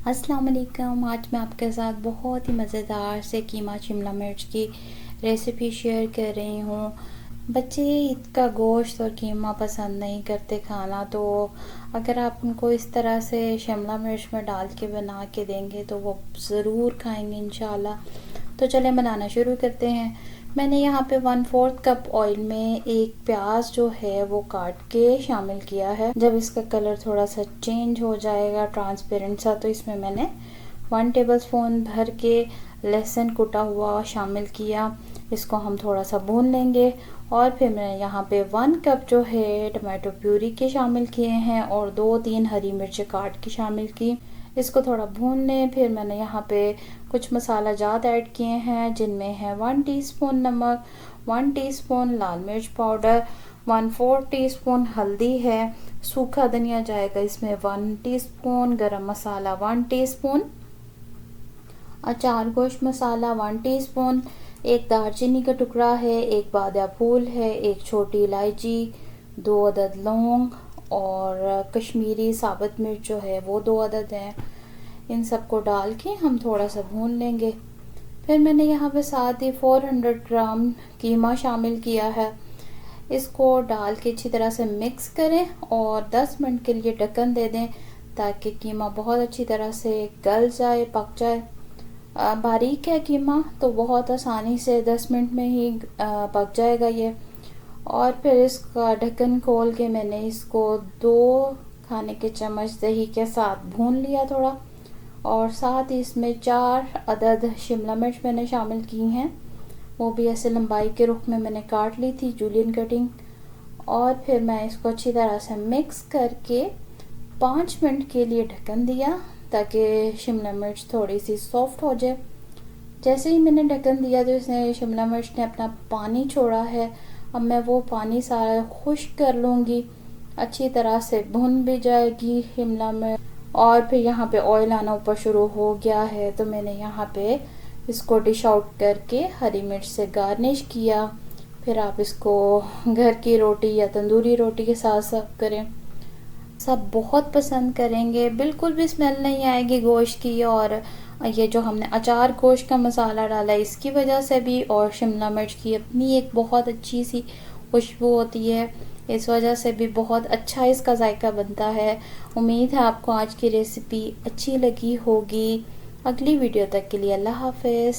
अस्सलाम वालेकुम। आज मैं आपके साथ बहुत ही मज़ेदार से कीमा शिमला मिर्च की रेसिपी शेयर कर रही हूँ। बच्चे ईद का गोश्त और कीमा पसंद नहीं करते खाना, तो अगर आप उनको इस तरह से शिमला मिर्च में डाल के बना के देंगे तो वो ज़रूर खाएंगे इंशाल्लाह। तो चलें बनाना शुरू करते हैं। मैंने यहाँ पे 1/4 कप ऑयल में एक प्याज जो है वो काट के शामिल किया है। जब इसका कलर थोड़ा सा चेंज हो जाएगा ट्रांसपेरेंट सा, तो इसमें मैंने 1 टेबलस्पून भर के लहसुन कुटा हुआ शामिल किया। इसको हम थोड़ा सा भून लेंगे। और फिर मैंने यहाँ पे 1 कप जो है टमाटो प्यूरी के शामिल किए हैं और 2-3 हरी मिर्च काट के शामिल की। इसको थोड़ा भून लें। फिर मैंने यहाँ पे कुछ मसाला जात ऐड किए हैं, जिनमें है 1 टीस्पून नमक, 1 टीस्पून लाल मिर्च पाउडर, 1/4 टीस्पून हल्दी है, सूखा धनिया जाएगा इसमें 1 टीस्पून, गरम मसाला 1 टीस्पून, अचार गोश्त मसाला 1 टीस्पून, एक दालचीनी का टुकड़ा है, एक बादिया फूल है, एक छोटी इलायची, 2 अदद लौंग और कश्मीरी साबुत मिर्च जो है वो 2 अदद है। इन सबको डाल के हम थोड़ा सा भून लेंगे। फिर मैंने यहाँ पे साथ ही 400 ग्राम कीमा शामिल किया है। इसको डाल के अच्छी तरह से मिक्स करें और 10 मिनट के लिए ढक्कन दे दें ताकि कीमा बहुत अच्छी तरह से गल जाए, पक जाए। बारीक है कीमा तो बहुत आसानी से 10 मिनट में ही पक जाएगा ये। और फिर इसका ढक्कन खोल के मैंने इसको 2 खाने के चम्मच दही के साथ भून लिया थोड़ा। और साथ ही इसमें 4 अदद शिमला मिर्च मैंने शामिल की हैं, वो भी ऐसे लंबाई के रुख में मैंने काट ली थी, जूलियन कटिंग। और फिर मैं इसको अच्छी तरह से मिक्स करके 5 मिनट के लिए ढक्कन दिया ताकि शिमला मिर्च थोड़ी सी सॉफ्ट हो जाए। जैसे ही मैंने ढक्कन दिया तो इसने शिमला मिर्च ने अपना पानी छोड़ा है। अब मैं वो पानी सारा खुश्क कर लूँगी, अच्छी तरह से भुन भी जाएगी शिमला मिर्च। और फिर यहाँ पे ऑयल आना ऊपर शुरू हो गया है, तो मैंने यहाँ पे इसको डिश आउट करके हरी मिर्च से गार्निश किया। फिर आप इसको घर की रोटी या तंदूरी रोटी के साथ सर्व करें, सब बहुत पसंद करेंगे। बिल्कुल भी स्मेल नहीं आएगी गोश्त की। और ये जो हमने अचार गोश्त का मसाला डाला है इसकी वजह से भी, और शिमला मिर्च की अपनी एक बहुत अच्छी सी खुशबू होती है, इस वजह से भी बहुत अच्छा इसका जायका बनता है। उम्मीद है आपको आज की रेसिपी अच्छी लगी होगी। अगली वीडियो तक के लिए अल्लाह हाफ़िज़।